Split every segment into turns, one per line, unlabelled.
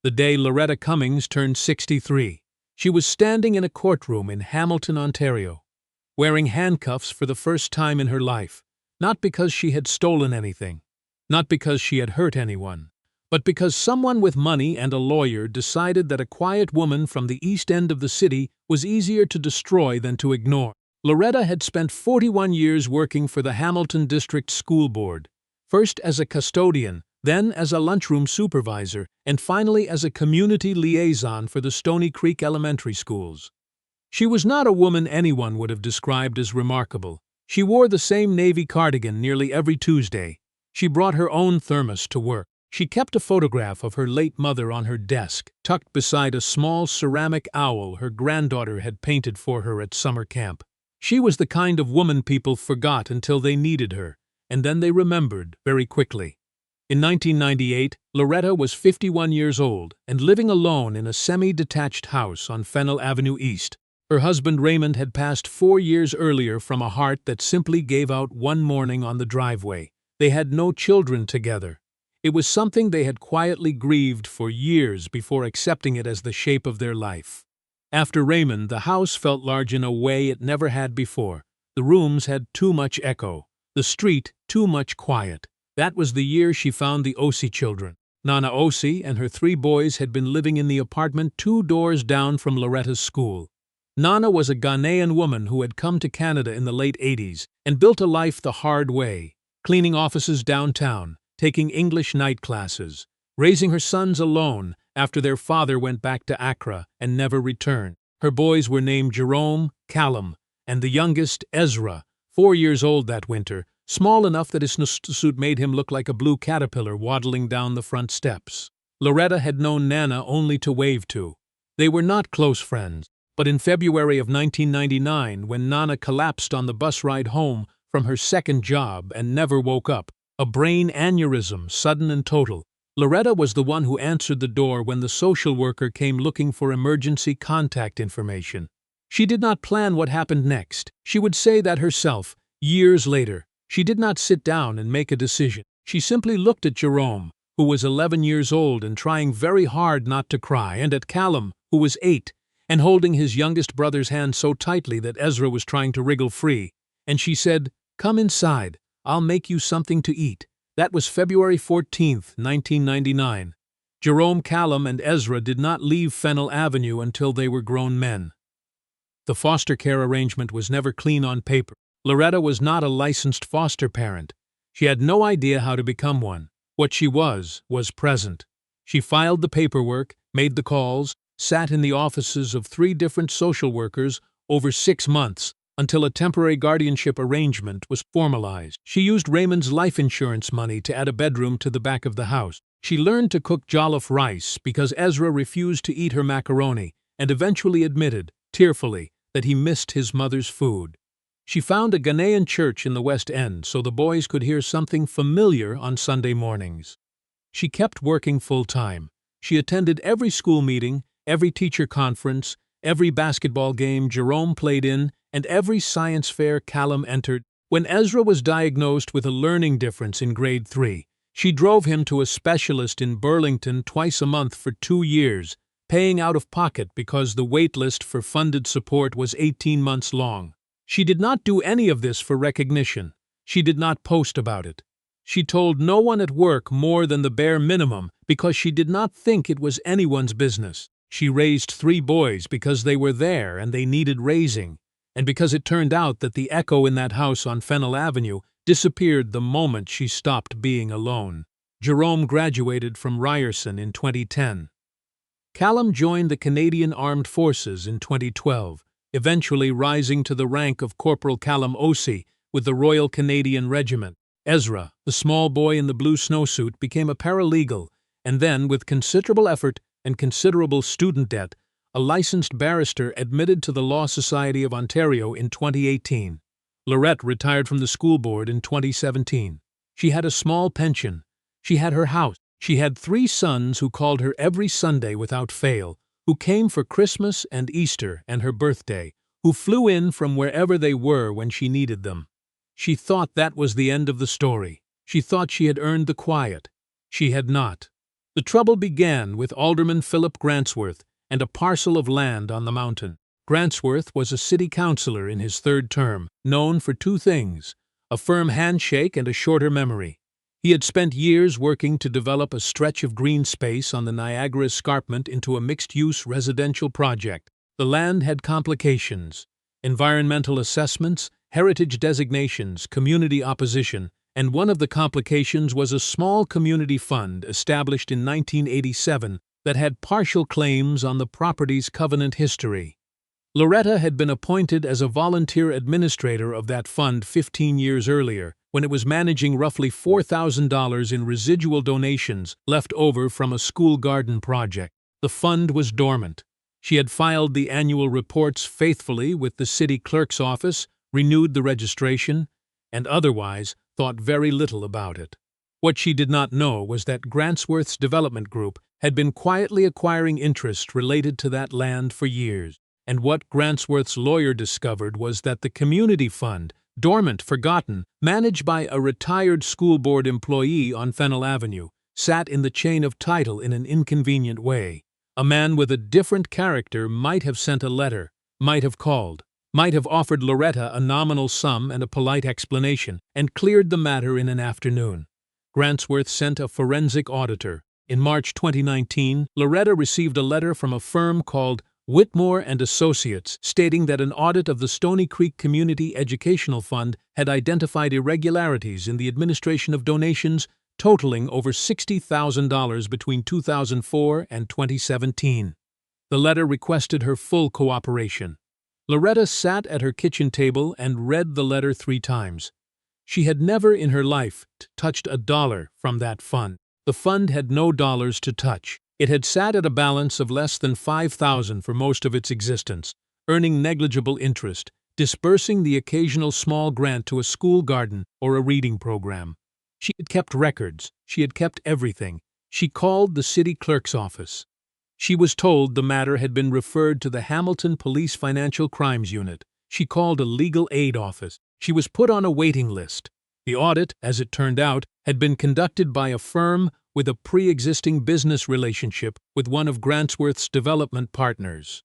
the day Loretta Cummings turned 63. She was standing in a courtroom in Hamilton, Ontario, wearing handcuffs for the first time in her life, not because she had stolen anything, not because she had hurt anyone, but because someone with money and a lawyer decided that a quiet woman from the east end of the city was easier to destroy than to ignore. Loretta had spent 41 years working for the Hamilton District School Board, first as a custodian, then as a lunchroom supervisor, and finally as a community liaison for the Stony Creek Elementary Schools. She was not a woman anyone would have described as remarkable. She wore the same navy cardigan nearly every Tuesday. She brought her own thermos to work. She kept a photograph of her late mother on her desk, tucked beside a small ceramic owl her granddaughter had painted for her at summer camp. She was the kind of woman people forgot until they needed her, and then they remembered very quickly. In 1998, Loretta was 51 years old and living alone in a semi-detached house on Fennell Avenue East. Her husband Raymond had passed 4 years earlier from a heart that simply gave out one morning on the driveway. They had no children together. It was something they had quietly grieved for years before accepting it as the shape of their life. After Raymond, the house felt large in a way it never had before. The rooms had too much echo, the street too much quiet. That was the year she found the Ossie children. Nana Ossie and her 3 boys had been living in the apartment 2 doors down from Loretta's school. Nana was a Ghanaian woman who had come to Canada in the late 80s and built a life the hard way, cleaning offices downtown, taking English night classes, raising her sons alone after their father went back to Accra and never returned. Her boys were named Jerome, Callum, and the youngest, Ezra, 4 years old that winter, small enough that his suit made him look like a blue caterpillar waddling down the front steps. Loretta had known Nana only to wave to. They were not close friends, but in February of 1999, when Nana collapsed on the bus ride home from her second job and never woke up, a brain aneurysm, sudden and total, Loretta was the one who answered the door when the social worker came looking for emergency contact information. She did not plan what happened next. She would say that herself, years later. She did not sit down and make a decision. She simply looked at Jerome, who was 11 years old and trying very hard not to cry, and at Callum, who was 8, and holding his youngest brother's hand so tightly that Ezra was trying to wriggle free. And she said, "Come inside. I'll make you something to eat." That was February 14th, 1999. Jerome, Callum, and Ezra did not leave Fennell Avenue until they were grown men. The foster care arrangement was never clean on paper. Loretta was not a licensed foster parent. She had no idea how to become one. What she was present. She filed the paperwork, made the calls, sat in the offices of 3 different social workers over 6 months, until a temporary guardianship arrangement was formalized. She used Raymond's life insurance money to add a bedroom to the back of the house. She learned to cook jollof rice because Ezra refused to eat her macaroni and eventually admitted, tearfully, that he missed his mother's food. She found a Ghanaian church in the West End so the boys could hear something familiar on Sunday mornings. She kept working full-time. She attended every school meeting, every teacher conference, every basketball game Jerome played in, and every science fair Callum entered. When Ezra was diagnosed with a learning difference in grade 3, she drove him to a specialist in Burlington twice a month for 2 years, paying out of pocket because the wait list for funded support was 18 months long. She did not do any of this for recognition. She did not post about it. She told no one at work more than the bare minimum because she did not think it was anyone's business. She raised 3 boys because they were there and they needed raising, and because it turned out that the echo in that house on Fennell Avenue disappeared the moment she stopped being alone. Jerome graduated from Ryerson in 2010. Callum joined the Canadian Armed Forces in 2012, eventually rising to the rank of Corporal Callum Ossie with the Royal Canadian Regiment. Ezra, the small boy in the blue snowsuit, became a paralegal, and then, with considerable effort and considerable student debt, a licensed barrister admitted to the Law Society of Ontario in 2018. Lorette retired from the school board in 2017. She had a small pension. She had her house. She had 3 sons who called her every Sunday without fail, who came for Christmas and Easter and her birthday, who flew in from wherever they were when she needed them. She thought that was the end of the story. She thought she had earned the quiet. She had not. The trouble began with Alderman Philip Grantsworth and a parcel of land on the mountain. Grantsworth was a city councillor in his third term, known for two things: a firm handshake and a shorter memory. He had spent years working to develop a stretch of green space on the Niagara Escarpment into a mixed-use residential project. The land had complications: environmental assessments, heritage designations, community opposition, and one of the complications was a small community fund established in 1987 that had partial claims on the property's covenant history. Loretta had been appointed as a volunteer administrator of that fund 15 years earlier, when it was managing roughly $4,000 in residual donations left over from a school garden project. The fund was dormant. She had filed the annual reports faithfully with the city clerk's office, renewed the registration, and otherwise thought very little about it. What she did not know was that Grantsworth's development group had been quietly acquiring interest related to that land for years. And what Grantsworth's lawyer discovered was that the community fund, dormant, forgotten, managed by a retired school board employee on Fennel Avenue, sat in the chain of title in an inconvenient way. A man with a different character might have sent a letter, might have called, might have offered Loretta a nominal sum and a polite explanation, and cleared the matter in an afternoon. Grantsworth sent a forensic auditor. In March 2019, Loretta received a letter from a firm called Whitmore and Associates, stating that an audit of the Stony Creek Community Educational Fund had identified irregularities in the administration of donations totaling over $60,000 between 2004 and 2017. The letter requested her full cooperation. Loretta sat at her kitchen table and read the letter 3 times. She had never in her life touched a dollar from that fund. The fund had no dollars to touch. It had sat at a balance of less than $5,000 for most of its existence, earning negligible interest, disbursing the occasional small grant to a school garden or a reading program. She had kept records. She had kept everything. She called the city clerk's office. She was told the matter had been referred to the Hamilton Police Financial Crimes Unit. She called a legal aid office. She was put on a waiting list. The audit, as it turned out, had been conducted by a firm with a pre-existing business relationship with one of Grantsworth's development partners.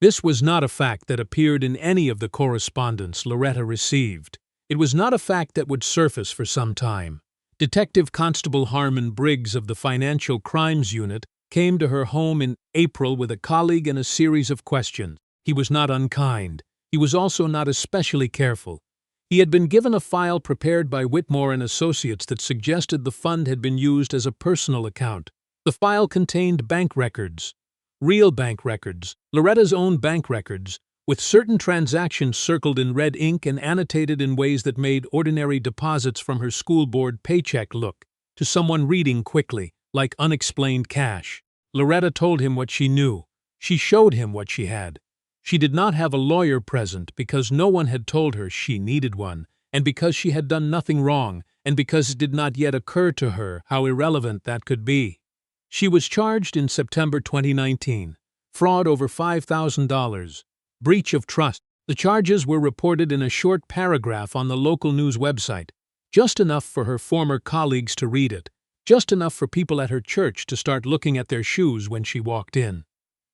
This was not a fact that appeared in any of the correspondence Loretta received. It was not a fact that would surface for some time. Detective Constable Harmon Briggs of the Financial Crimes Unit came to her home in April with a colleague and a series of questions. He was not unkind. He was also not especially careful. He had been given a file prepared by Whitmore and Associates that suggested the fund had been used as a personal account. The file contained bank records, real bank records, Loretta's own bank records, with certain transactions circled in red ink and annotated in ways that made ordinary deposits from her school board paycheck look, to someone reading quickly, like unexplained cash. Loretta told him what she knew. She showed him what she had. She did not have a lawyer present because no one had told her she needed one, and because she had done nothing wrong, and because it did not yet occur to her how irrelevant that could be. She was charged in September 2019. Fraud over $5,000. Breach of trust. The charges were reported in a short paragraph on the local news website, just enough for her former colleagues to read it, just enough for people at her church to start looking at their shoes when she walked in.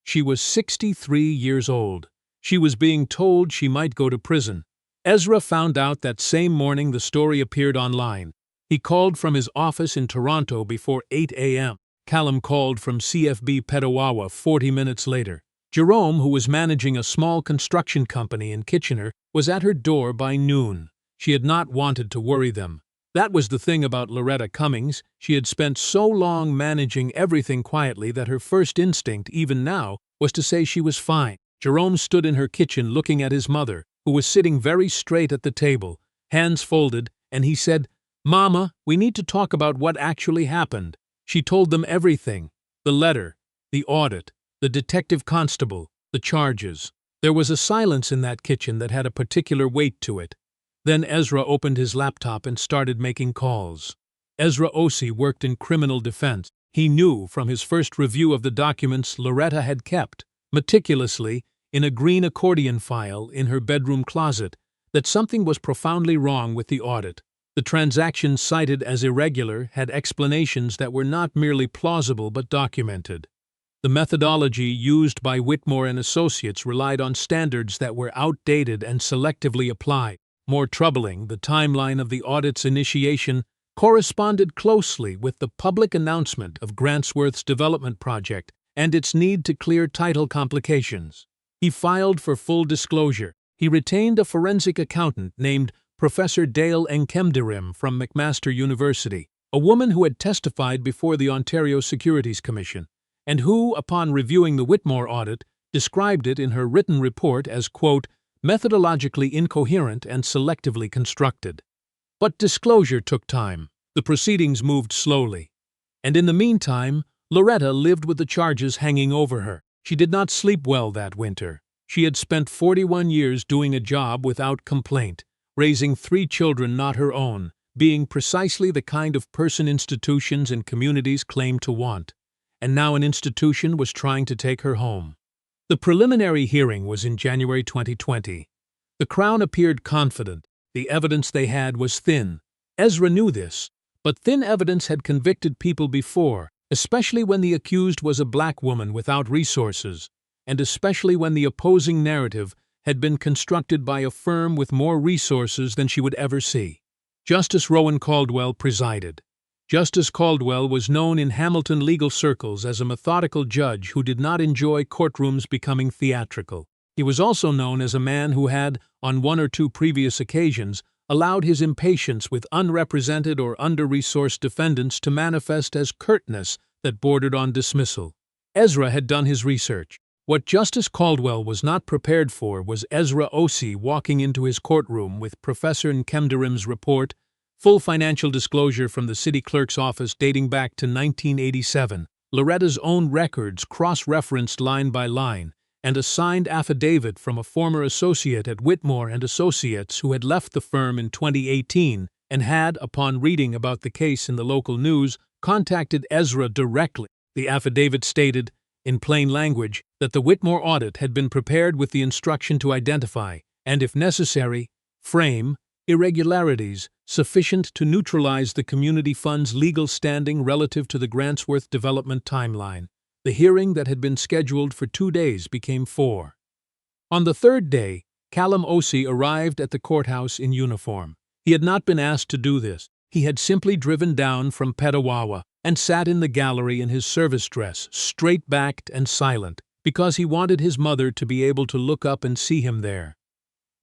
She was 63 years old. She was being told she might go to prison. Ezra found out that same morning the story appeared online. He called from his office in Toronto before 8 a.m. Callum called from CFB Petawawa 40 minutes later. Jerome, who was managing a small construction company in Kitchener, was at her door by noon. She had not wanted to worry them. That was the thing about Loretta Cummings. She had spent so long managing everything quietly that her first instinct, even now, was to say she was fine. Jerome stood in her kitchen looking at his mother, who was sitting very straight at the table, hands folded, and he said, "Mama, we need to talk about what actually happened." She told them everything: the letter, the audit, the detective constable, the charges. There was a silence in that kitchen that had a particular weight to it. Then Ezra opened his laptop and started making calls. Ezra Osei worked in criminal defense. He knew from his first review of the documents Loretta had kept, meticulously, in a green accordion file in her bedroom closet, that something was profoundly wrong with the audit. The transactions cited as irregular had explanations that were not merely plausible but documented. The methodology used by Whitmore and Associates relied on standards that were outdated and selectively applied. More troubling, the timeline of the audit's initiation corresponded closely with the public announcement of Grantsworth's development project and its need to clear title complications. He filed for full disclosure. He retained a forensic accountant named Professor Dale Enkemdirim from McMaster University, a woman who had testified before the Ontario Securities Commission, and who, upon reviewing the Whitmore audit, described it in her written report as, quote, methodologically incoherent and selectively constructed. But disclosure took time. The proceedings moved slowly. And in the meantime, Loretta lived with the charges hanging over her. She did not sleep well that winter. She had spent 41 years doing a job without complaint, raising 3 children not her own, being precisely the kind of person institutions and communities claimed to want. And now an institution was trying to take her home. The preliminary hearing was in January 2020. The Crown appeared confident. The evidence they had was thin. Ezra knew this, but thin evidence had convicted people before, especially when the accused was a black woman without resources, and especially when the opposing narrative had been constructed by a firm with more resources than she would ever see. Justice Rowan Caldwell presided. Justice Caldwell was known in Hamilton legal circles as a methodical judge who did not enjoy courtrooms becoming theatrical. He was also known as a man who had, on 1 or 2 previous occasions, allowed his impatience with unrepresented or under-resourced defendants to manifest as curtness that bordered on dismissal. Ezra had done his research. What Justice Caldwell was not prepared for was Ezra Osei walking into his courtroom with Professor Nkemdirim's report, full financial disclosure from the city clerk's office dating back to 1987, Loretta's own records cross-referenced line by line, and a signed affidavit from a former associate at Whitmore and Associates who had left the firm in 2018 and had, upon reading about the case in the local news, contacted Ezra directly. The affidavit stated, in plain language, that the Whitmore audit had been prepared with the instruction to identify, and if necessary, frame, irregularities sufficient to neutralize the community fund's legal standing relative to the Grantsworth development timeline. The hearing that had been scheduled for 2 days became 4. On the 3rd day, Callum Osei arrived at the courthouse in uniform. He had not been asked to do this. He had simply driven down from Petawawa and sat in the gallery in his service dress, straight-backed and silent, because he wanted his mother to be able to look up and see him there.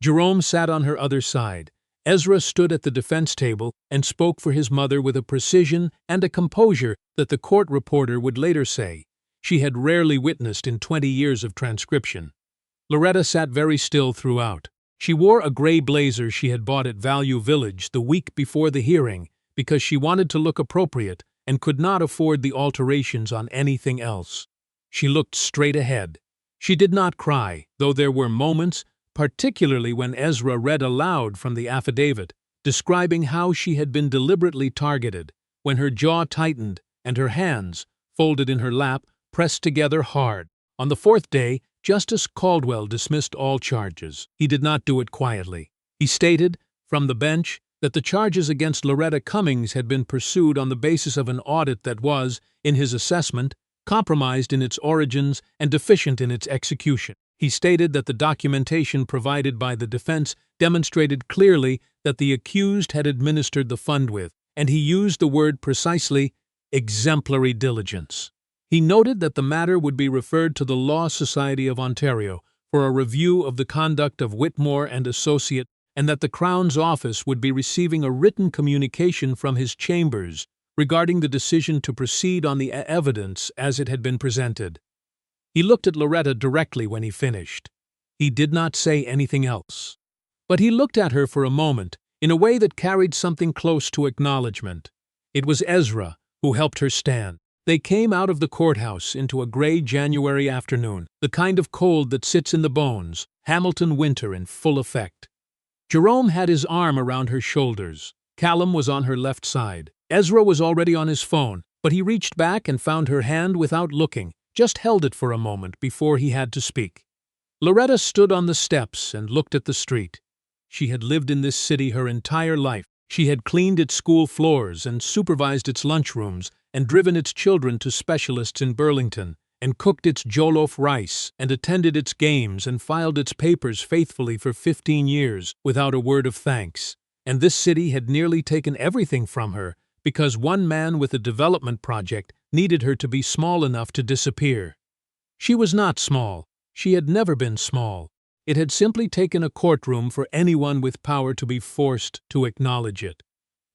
Jerome sat on her other side. Ezra stood at the defense table and spoke for his mother with a precision and a composure that the court reporter would later say she had rarely witnessed in 20 years of transcription. Loretta sat very still throughout. She wore a gray blazer she had bought at Value Village the week before the hearing because she wanted to look appropriate and could not afford the alterations on anything else. She looked straight ahead. She did not cry, though there were moments, particularly when Ezra read aloud from the affidavit, describing how she had been deliberately targeted, when her jaw tightened and her hands, folded in her lap, pressed together hard. On the 4th day, Justice Caldwell dismissed all charges. He did not do it quietly. He stated, from the bench, that the charges against Loretta Cummings had been pursued on the basis of an audit that was, in his assessment, compromised in its origins and deficient in its execution. He stated that the documentation provided by the defense demonstrated clearly that the accused had administered the fund with, and he used the word precisely, exemplary diligence. He noted that the matter would be referred to the Law Society of Ontario for a review of the conduct of Whitmore and Associate, and that the Crown's office would be receiving a written communication from his chambers regarding the decision to proceed on the evidence as it had been presented. He looked at Loretta directly when he finished. He did not say anything else. But he looked at her for a moment, in a way that carried something close to acknowledgement. It was Ezra who helped her stand. They came out of the courthouse into a gray January afternoon, the kind of cold that sits in the bones, Hamilton winter in full effect. Jerome had his arm around her shoulders. Callum was on her left side. Ezra was already on his phone, but he reached back and found her hand without looking, just held it for a moment before he had to speak. Loretta stood on the steps and looked at the street. She had lived in this city her entire life. She had cleaned its school floors and supervised its lunchrooms and driven its children to specialists in Burlington, and cooked its jollof rice and attended its games and filed its papers faithfully for 15 years without a word of thanks. And this city had nearly taken everything from her because one man with a development project needed her to be small enough to disappear. She was not small. She had never been small. It had simply taken a courtroom for anyone with power to be forced to acknowledge it.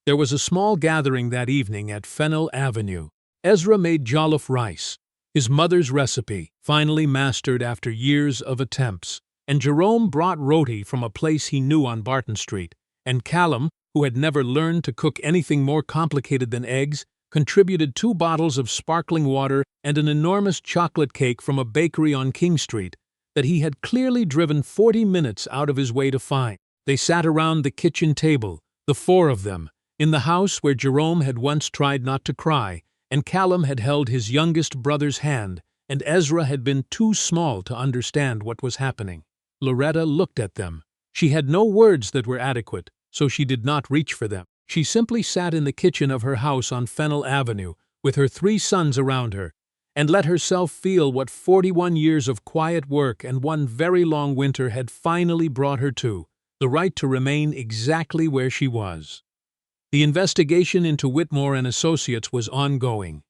There was a small gathering that evening at Fennell Avenue. Ezra made jollof rice, his mother's recipe, finally mastered after years of attempts, and Jerome brought roti from a place he knew on Barton Street, and Callum, who had never learned to cook anything more complicated than eggs, contributed 2 bottles of sparkling water and an enormous chocolate cake from a bakery on King Street that he had clearly driven 40 minutes out of his way to find. They sat around the kitchen table, the 4 of them, in the house where Jerome had once tried not to cry, and Callum had held his youngest brother's hand, and Ezra had been too small to understand what was happening. Loretta looked at them. She had no words that were adequate, so she did not reach for them. She simply sat in the kitchen of her house on Fennell Avenue, with her 3 sons around her, and let herself feel what 41 years of quiet work and one very long winter had finally brought her to, the right to remain exactly where she was. The investigation into Whitmore and Associates was ongoing.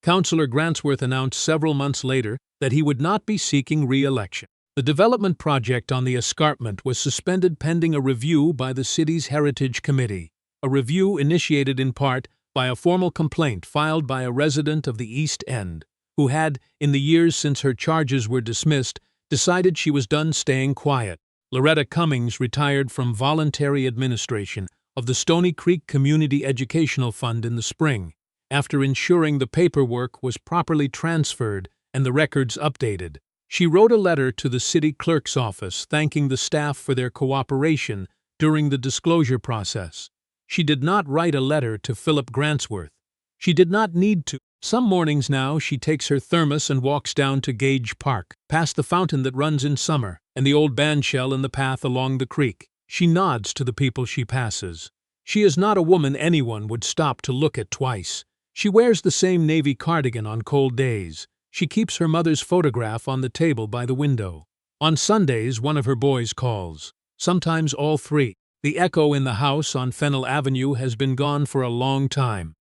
Councillor Grantsworth announced several months later that he would not be seeking re-election. The development project on the escarpment was suspended pending a review by the city's Heritage Committee, a review initiated in part by a formal complaint filed by a resident of the East End, who had, in the years since her charges were dismissed, decided she was done staying quiet. Loretta Cummings retired from voluntary administration of the Stony Creek Community Educational Fund in the spring, after ensuring the paperwork was properly transferred and the records updated. She wrote a letter to the city clerk's office thanking the staff for their cooperation during the disclosure process. She did not write a letter to Philip Grantsworth. She did not need to. Some mornings now she takes her thermos and walks down to Gage Park, past the fountain that runs in summer, and the old bandshell in the path along the creek. She nods to the people she passes. She is not a woman anyone would stop to look at twice. She wears the same navy cardigan on cold days. She keeps her mother's photograph on the table by the window. On Sundays, one of her boys calls, sometimes all 3. The echo in the house on Fennell Avenue has been gone for a long time.